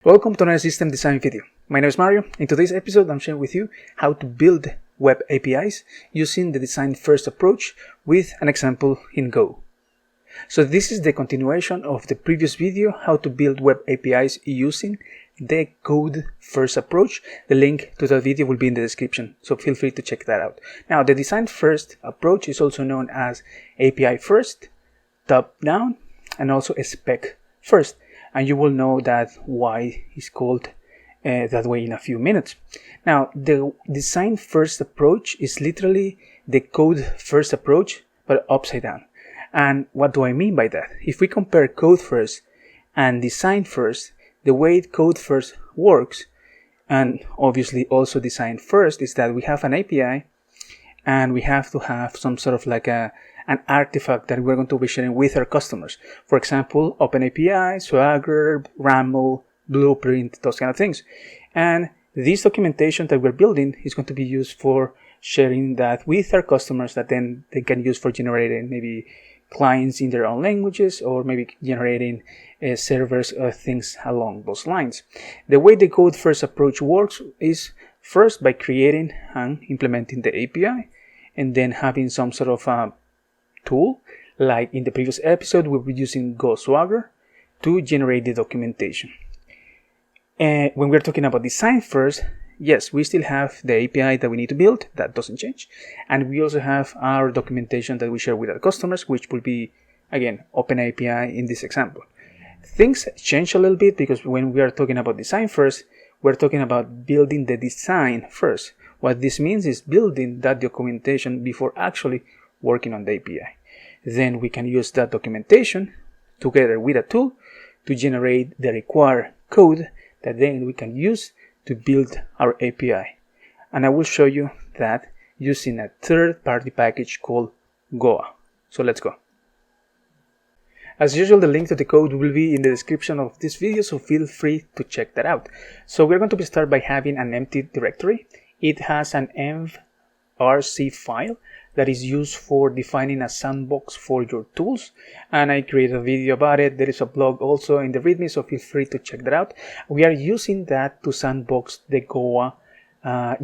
Welcome to another system design video. My name is Mario. In today's episode, I'm sharing with you how to build web APIs using the design first approach with an example in Go. So this is the continuation of the previous video, how to build web APIs using the code first approach. The link to that video will be in the description, so feel free to check that out. Now, the design first approach is also known as API first, top down, and also a spec first. And you will know that why it's called that way in a few minutes. Now, the design first approach is literally the code first approach, but upside down. And what do I mean by that? If we compare code first and design first, the way code first works, and obviously also design first, is that we have an API and we have to have some sort of like an artifact that we're going to be sharing with our customers. For example, OpenAPI, Swagger, Ramble, Blueprint, those kind of things. And this documentation that we're building is going to be used for sharing that with our customers, that then they can use for generating maybe clients in their own languages, or maybe generating servers or things along those lines. The way the code first approach works is first by creating and implementing the API, and then having some sort of tool, like in the previous episode we were using Go Swagger to generate the documentation. And when we're talking about design first, yes, we still have the API that we need to build, that doesn't change, and we also have our documentation that we share with our customers, which will be, again, OpenAPI in this example. Things change a little bit, because when we are talking about design first, we're talking about building the design first. What this means is building that documentation before actually working on the API. Then we can use that documentation together with a tool to generate the required code that then we can use to build our API. And I will show you that using a third-party package called Goa. So let's go. As usual, the link to the code will be in the description of this video, so feel free to check that out. So we're going to start by having an empty directory. It has an env.rc file that is used for defining a sandbox for your tools, and I created a video about it. There is a blog also in the readme, so feel free to check that out. We are using that to sandbox the Goa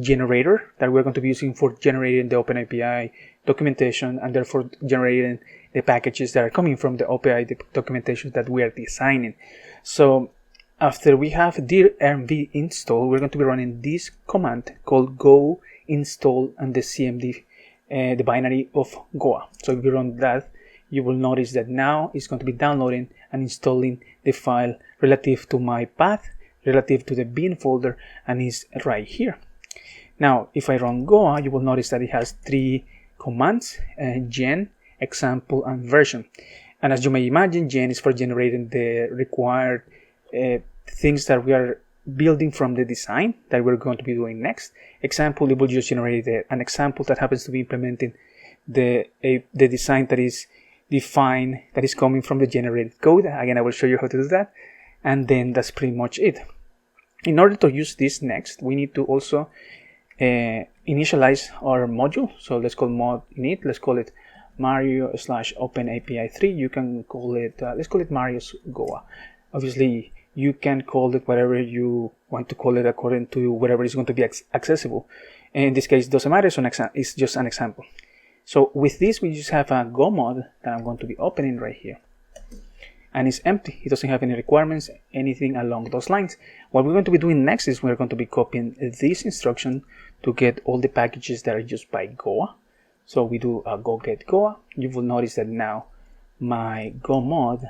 generator that we're going to be using for generating the OpenAPI documentation, and therefore generating the packages that are coming from the OpenAPI documentation that we are designing. So after we have dir env install, we're going to be running this command called go install and the cmd, the binary of Goa. So if you run that, you will notice that now it's going to be downloading and installing the file relative to my path, relative to the bin folder, and is right here. Now, if I run Goa, you will notice that it has three commands: gen, example, and version. And as you may imagine, gen is for generating the required things that we are building from the design that we're going to be doing next. Example, it will just generate an example that happens to be implementing the design that is defined, that is coming from the generated code. Again, I will show you how to do that, and then that's pretty much it. In order to use this next, we need to also initialize our module. So let's call mod init, let's call it Mario/OpenAPI3. You can call it, let's call it Mario's Goa. Obviously, you can call it whatever you want to call it according to whatever is going to be accessible. And in this case, it doesn't matter, so it's just an example. So with this, we just have a Go mod that I'm going to be opening right here. And it's empty. It doesn't have any requirements, anything along those lines. What we're going to be doing next is we're going to be copying this instruction to get all the packages that are used by Goa. So we do a go get Goa. You will notice that now my Go mod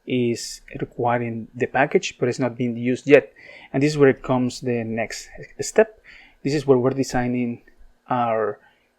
is requiring the package, but it's not being used yet. And this is where it comes the next step. This is where we're designing our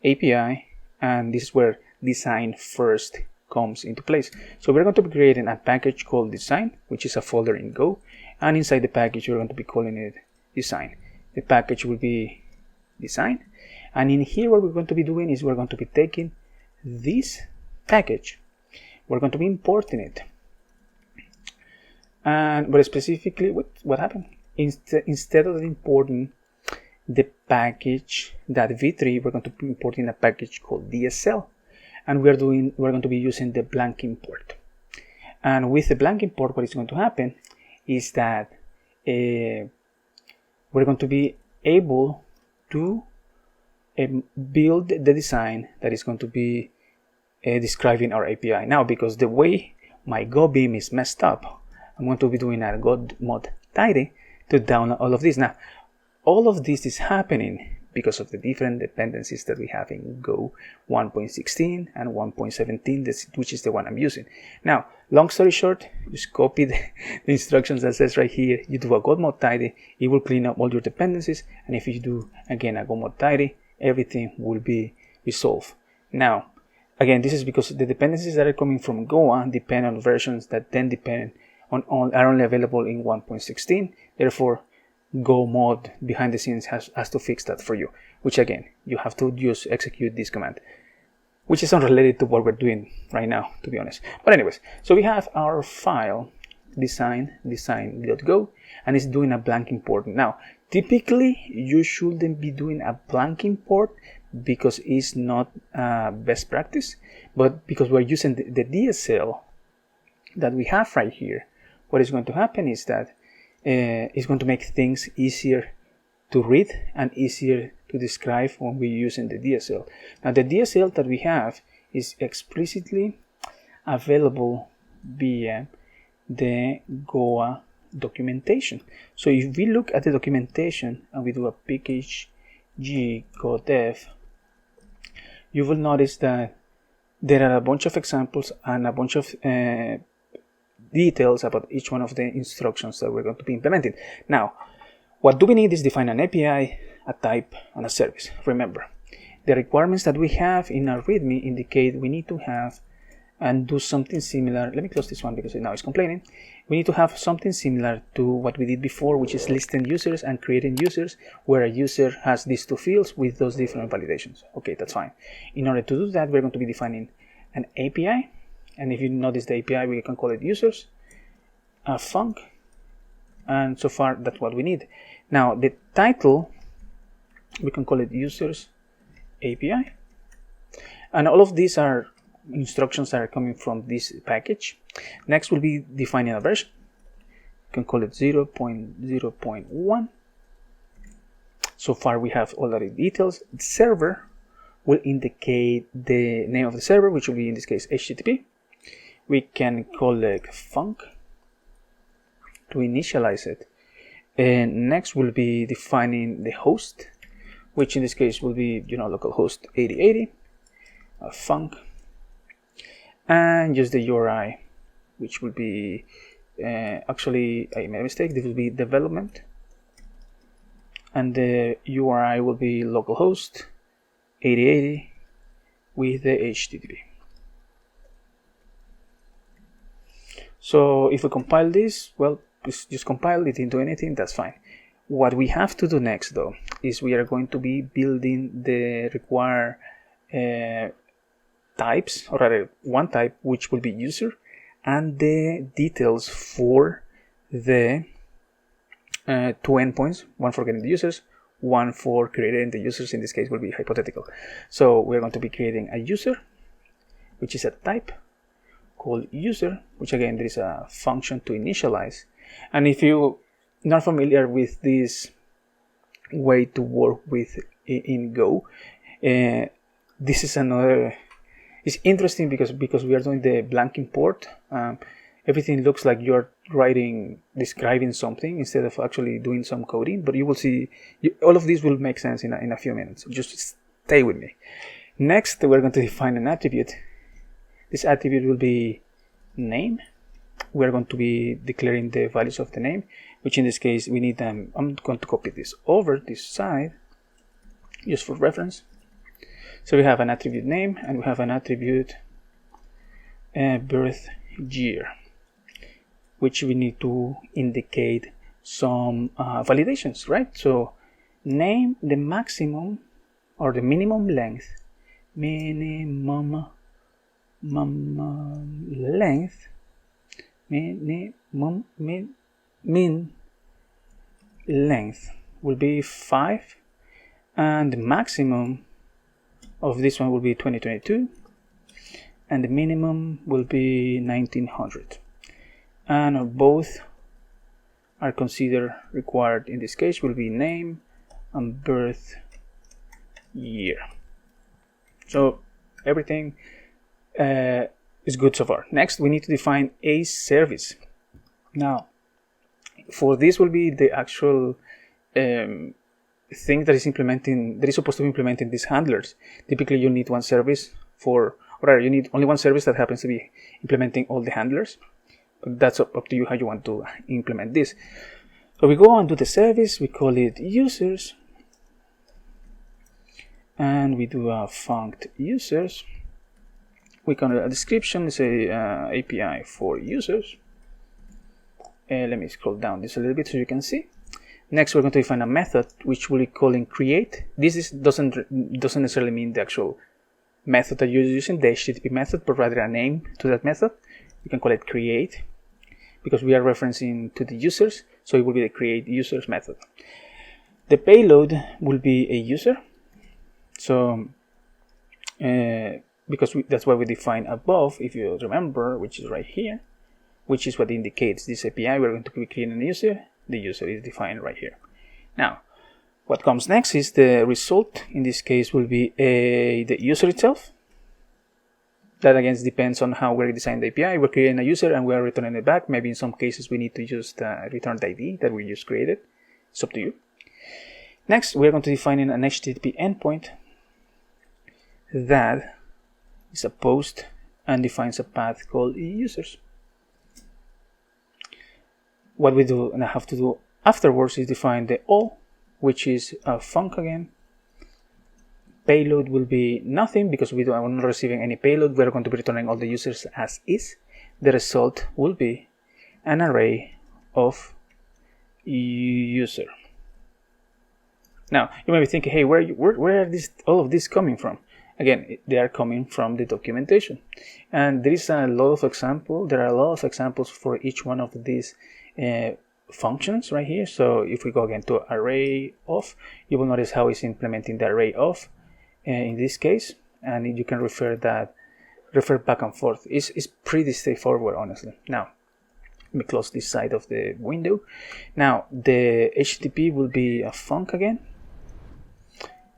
API, and this is where design first comes into place. So we're going to be creating a package called design, which is a folder in Go, and inside the package we're going to be calling it design. The package will be design, and in here what we're going to be doing is we're going to be taking this package, we're going to be importing it. But specifically, what happened? Instead of importing the package .v3, we're going to be importing a package called DSL, and we're going to be using the blank import. And with the blank import, what is going to happen is that we're going to be able to build the design that is going to be describing our API. Now, because the way my Go Beam is messed up, I'm going to be doing a Go mod tidy to download all of this. Now, all of this is happening because of the different dependencies that we have in Go 1.16 and 1.17, which is the one I'm using. Now, long story short, just copy the instructions that says right here. You do a Go mod tidy, it will clean up all your dependencies, and if you do again a Go mod tidy, everything will be resolved. Now, again, this is because the dependencies that are coming from Goa depend on versions that then depend on are only available in 1.16. Therefore, Go mod behind the scenes has to fix that for you, which again, you have to just execute this command, which is unrelated to what we're doing right now, to be honest. But anyways, so we have our file design.go, and it's doing a blank import. Now, typically, you shouldn't be doing a blank import because it's not best practice, but because we're using the DSL that we have right here, what is going to happen is that it's going to make things easier to read and easier to describe when we're using the DSL. Now, the DSL that we have is explicitly available via the Goa documentation. So if we look at the documentation and we do a pkg go dev, you will notice that there are a bunch of examples and a bunch of details about each one of the instructions that we're going to be implementing. Now, what do we need is define an API, a type, and a service. Remember, the requirements that we have in our README indicate we need to have and do something similar. Let me close this one because now it's complaining. We need to have something similar to what we did before, which is listing users and creating users, where a user has these two fields with those different validations. Okay, that's fine. In order to do that, we're going to be defining an API. And if you notice the API, we can call it users, a func, and so far that's what we need. Now, the title, we can call it users API. And all of these are instructions that are coming from this package. Next will be defining a version. You can call it 0.0.1. So far we have all the details. The server will indicate the name of the server, which will be in this case HTTP. We can call it func to initialize it. And next will be defining the host, which in this case will be localhost 8080, func, and just the URI, which will be actually I made a mistake. This will be development, and the URI will be localhost 8080 with the HTTP. So if we compile this, well, just compile, it didn't do anything, that's fine. What we have to do next, though, is we are going to be building the required types, or rather one type, which will be user, and the details for the two endpoints, one for getting the users, one for creating the users. In this case will be hypothetical. So we're going to be creating a user, which is a type called user, which again there is a function to initialize. And if you're not familiar with this way to work with in Go, this is another. It's interesting because we are doing the blank import. Everything looks like you're describing something instead of actually doing some coding. But you will see all of this will make sense in a few minutes. Just stay with me. Next, we're going to define an attribute. This attribute will be name. We're going to be declaring the values of the name, which in this case we need them. I'm going to copy this over this side just for reference. So we have an attribute name and we have an attribute birth year, which we need to indicate some validations, right? So name, the maximum or the minimum length, min length will be 5, and the maximum of this one will be 2022, and the minimum will be 1900. And both are considered required in this case will be name and birth year. So everything is good so far. Next, we need to define a service. Now, for this will be the actual thing that is supposed to be implementing these handlers. Typically, you need one service you need only one service that happens to be implementing all the handlers. But that's up to you how you want to implement this. So we go and do the service. We call it users, and we do a funct users. We can a description, say API for users. Let me scroll down this a little bit so you can see. Next, we're going to define a method which we'll be calling create. This doesn't necessarily mean the actual method that you're using, the HTTP method, but rather a name to that method. You can call it create because we are referencing to the users, so it will be the create users method. The payload will be a user. So because that's what we define above, if you remember, which is right here, which is what indicates this API. We're going to be creating a user. The user is defined right here. Now, what comes next is the result. In this case will be the user itself. That again depends on how we're designing the API. We're creating a user and we're returning it back. Maybe in some cases we need to use the returned ID that we just created. It's up to you. Next, we're going to define an HTTP endpoint that is a post and defines a path called users. What we do and I have to do afterwards is define the O, which is a func again. Payload will be nothing because we're not receiving any payload. We're going to be returning all the users as is. The result will be an array of user. Now you may be thinking, hey, where are all of this coming from? Again, they are coming from the documentation, and there is a lot of examples. There are a lot of examples for each one of these functions right here. So if we go again to array of, you will notice how it's implementing the array of in this case, and you can refer back and forth. It's pretty straightforward, honestly. Now let me close this side of the window. Now the HTTP will be a func again,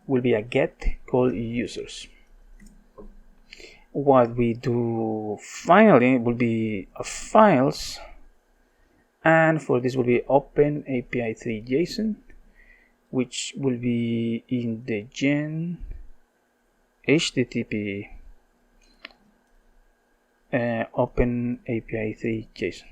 will be a get called users. What we do finally will be a files, and for this will be OpenAPI3 JSON, which will be in the gen HTTP OpenAPI3 JSON.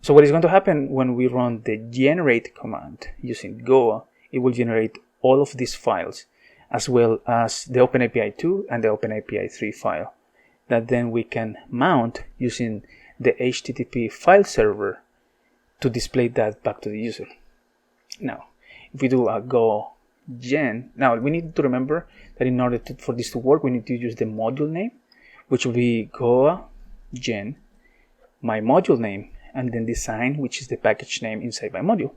So what is going to happen when we run the generate command using Goa, it will generate all of these files as well as the OpenAPI 2 and the OpenAPI 3 file that then we can mount using the HTTP file server to display that back to the user. Now, if we do a go gen, now we need to remember that in order for this to work, we need to use the module name, which will be Goa gen, my module name, and then design, which is the package name inside my module.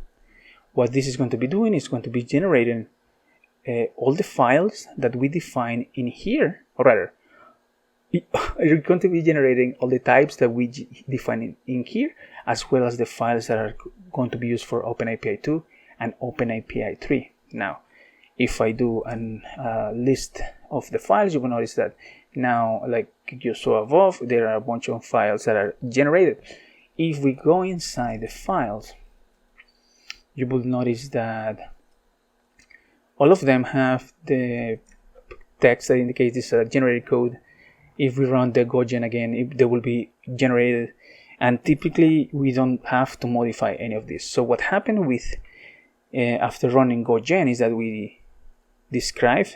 What this is going to be doing is going to be generating all the files that we define in here, or rather, you're going to be generating all the types that we define in here, as well as the files that are going to be used for OpenAPI 2 and OpenAPI 3. Now, if I do a list of the files, you will notice that now, like you saw above, there are a bunch of files that are generated. If we go inside the files, you will notice that all of them have the text that indicates this generated code. If we run the gogen again, they will be generated, and typically we don't have to modify any of this. So what happened with after running gogen is that we describe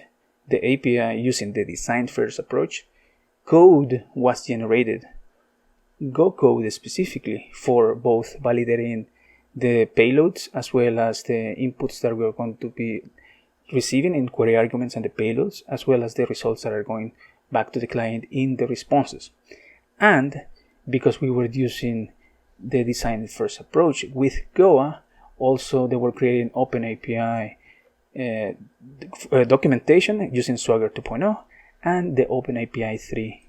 the API using the design first approach. Code was generated, Go code specifically, for both validating the payloads as well as the inputs that we're going to be receiving in query arguments and the payloads, as well as the results that are going back to the client in the responses. And because we were using the design first approach with Goa, also they were creating OpenAPI documentation using Swagger 2.0 and the OpenAPI 3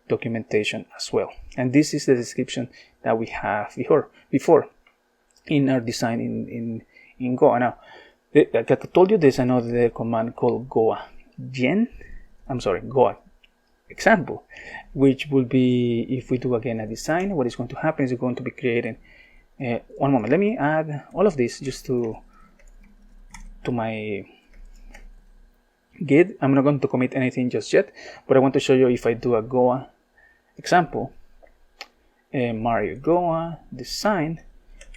documentation as well. And this is the description that we have before in our design in Go. Now, like I told you, there's another command called Goa example, which will be, if we do again a design, what is going to happen is we're going to be creating one moment. Let me add all of this just to my Git. I'm not going to commit anything just yet, but I want to show you if I do a Goa example, Mario Goa design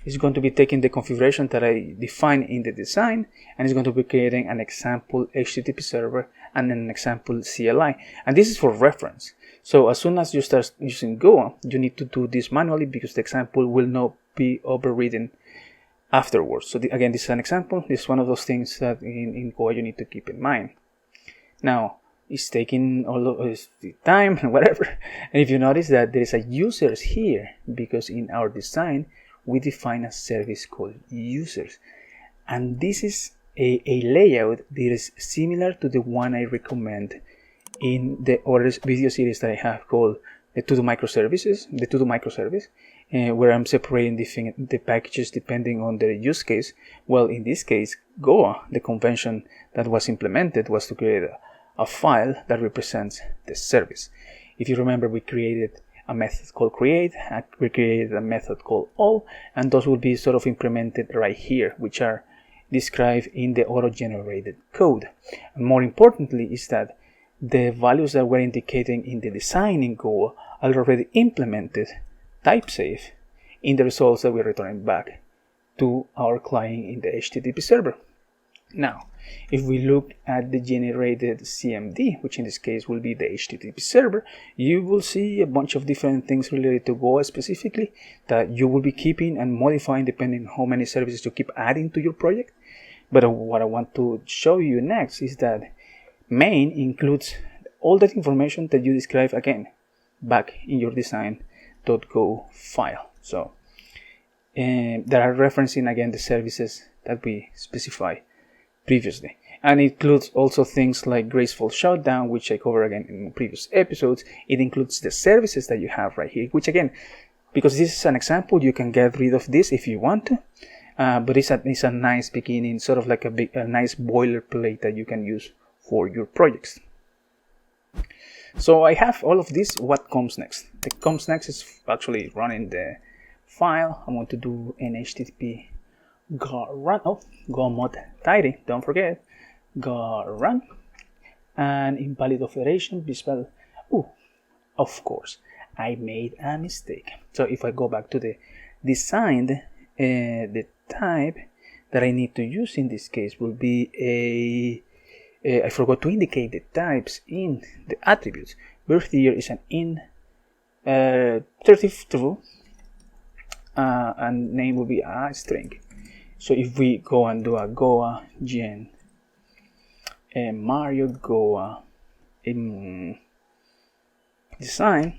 is going to be taking the configuration that I defined in the design, and it's going to be creating an example HTTP server and an example CLI. And this is for reference. So as soon as you start using Goa, you need to do this manually because the example will not be overridden afterwards. So again, this is an example. This is one of those things that in Goa you need to keep in mind. Now, it's taking all of the time and whatever. And if you notice that there is a users here, because in our design, we define a service called users. And this is a layout that is similar to the one I recommend in the other video series that I have called the to-do microservices, where I'm separating the packages depending on the use case. Well, in this case, Goa, the convention that was implemented was to create a file that represents the service. If you remember, we created a method called create, we created a method called all, and those will be sort of implemented right here, which are described in the auto-generated code. And more importantly is that the values that we're indicating in the design in Go are already implemented type safe in the results that we're returning back to our client in the HTTP server. Now, if we look at the generated CMD, which in this case will be the HTTP server, you will see a bunch of different things related to Go specifically that you will be keeping and modifying depending on how many services you keep adding to your project. But what I want to show you next is that main includes all that information that you describe again back in your design.go file. So there are referencing again the services that we specify previously, and it includes also things like graceful shutdown, which I covered again in previous episodes. It includes the services that you have right here, which again, because this is an example, you can get rid of this if you want to, but it's a nice beginning, sort of like a nice boilerplate that you can use for your projects. So I have all of this. What comes next? What comes next is actually running the file. I want to do an HTTP go mod tidy, don't forget, go run, and invalid operation be spelled. Of course, I made a mistake. So if I go back to the design, the type that I need to use in this case will be I forgot to indicate the types in the attributes. Birth year is an int 32, and name will be a string. So if we go and do a Goa gen Mario Goa in design,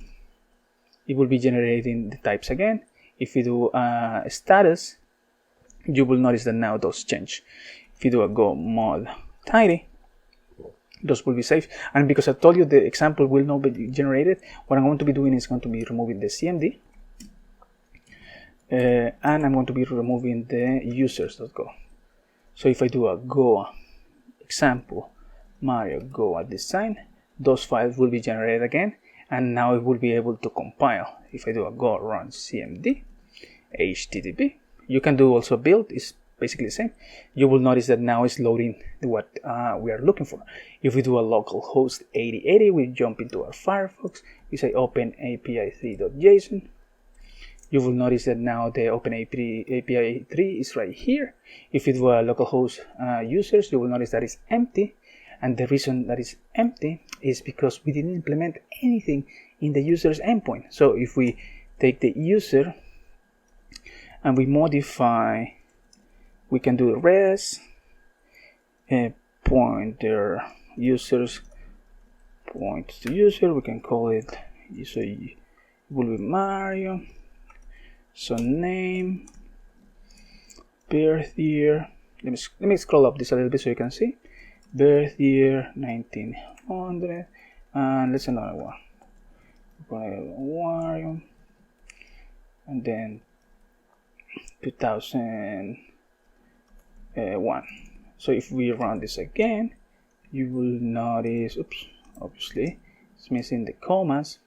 it will be generating the types again. If we do status, you will notice that now those change. If you do a go mod tidy, those will be saved. And because I told you the example will not be generated, what I'm going to be doing is going to be removing the CMD. And I'm going to be removing the users.go. So if I do a Goa example Mario Goa design, those files will be generated again, and now it will be able to compile. If I do a go run cmd http, you can do also build, is basically the same. You will notice that now it's loading what we are looking for. If we do a localhost 8080, we jump into our Firefox, we say OpenAPI3.json. You will notice that now the OpenAPI 3 is right here. If you do a localhost users, you will notice that it's empty. And the reason that it's empty is because we didn't implement anything in the user's endpoint. So if we take the user and we modify, we can do res pointer users point to user. We can call it, so it will be Mario. So name, birth year. Let me scroll up this a little bit so you can see. Birth year 1900, and let's another one. Mario. and then 2001. So if we run this again, you will notice, oops, obviously it's missing the commas.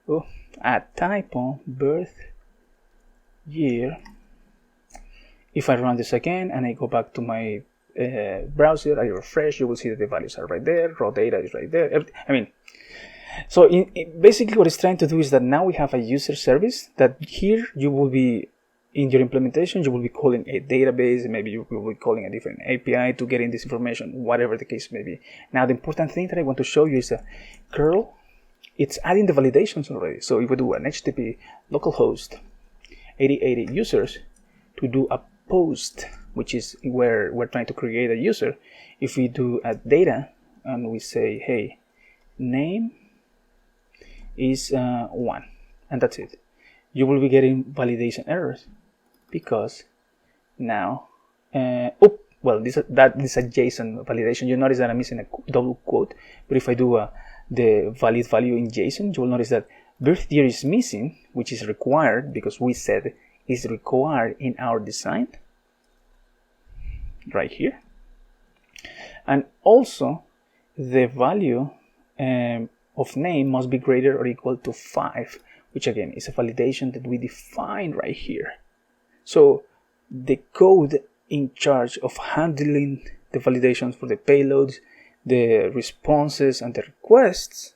Oh, add typo, birth year. If I run this again and I go back to my browser, I refresh, you will see that the values are right there, raw data is right there. So basically what it's trying to do is that now we have a user service that here you will be, in your implementation, you will be calling a database, maybe you will be calling a different API to get in this information, whatever the case may be. Now the important thing that I want to show you is that curl, it's adding the validations already. So if we do an HTTP localhost 8080 users to do a post, which is where we're trying to create a user, if we do a data and we say, hey, name is 1, and that's it, you will be getting validation errors because now well, this is a JSON validation. You notice that I'm missing a double quote, but if I do the valid value in JSON, you will notice that birth year is missing, which is required because we said is required in our design right here, and also the value of name must be greater or equal to 5, which again is a validation that we define right here. So the code in charge of handling the validations for the payloads, the responses, and the requests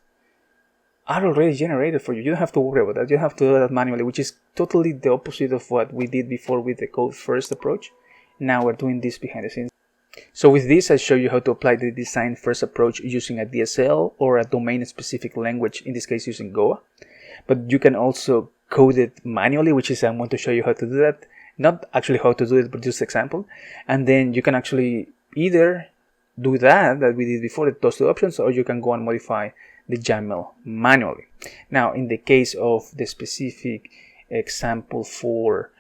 are already generated for you. You don't have to worry about that. You have to do that manually, which is totally the opposite of what we did before with the code first approach. Now we're doing this behind the scenes. So with this, I show you how to apply the design first approach using a DSL or a domain specific language, in this case using Goa. But you can also code it manually, which is I'm going to show you how to do that. Not actually how to do it, but just example. And then you can actually either do that we did before, those two options, or you can go and modify the YAML manually. Now, in the case of the specific example for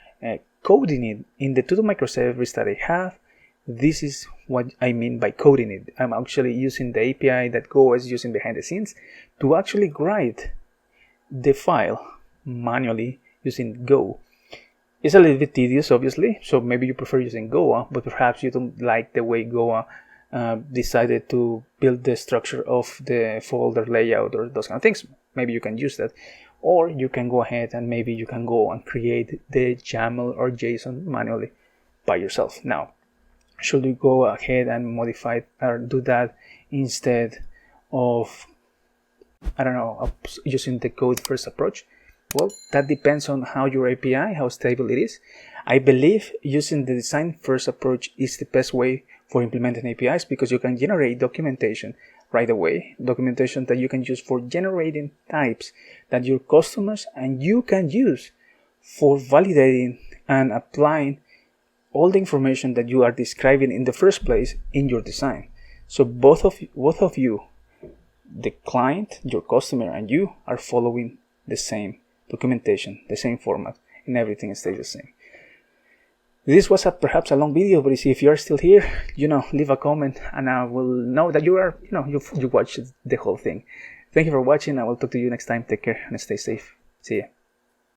coding it, in the to-do microservice that I have, this is what I mean by coding it. I'm actually using the API that Go is using behind the scenes to actually write the file manually using Go. It's a little bit tedious, obviously, so maybe you prefer using Goa, but perhaps you don't like the way Goa decided to build the structure of the folder layout or those kind of things. Maybe you can use that, or you can go ahead and maybe you can go and create the YAML or JSON manually by yourself. Now, should we go ahead and modify or do that instead of, I don't know, using the code first approach? Well, that depends on how your API, how stable it is. I believe using the design first approach is the best way for implementing APIs because you can generate documentation right away, documentation that you can use for generating types that your customers and you can use for validating and applying all the information that you are describing in the first place in your design. So both of you, the client, your customer, and you are following the same documentation, the same format, and everything stays the same. This was perhaps a long video, but if you are still here, leave a comment and I will know that you are, you watched the whole thing. Thank you for watching. I will talk to you next time. Take care and stay safe. See ya.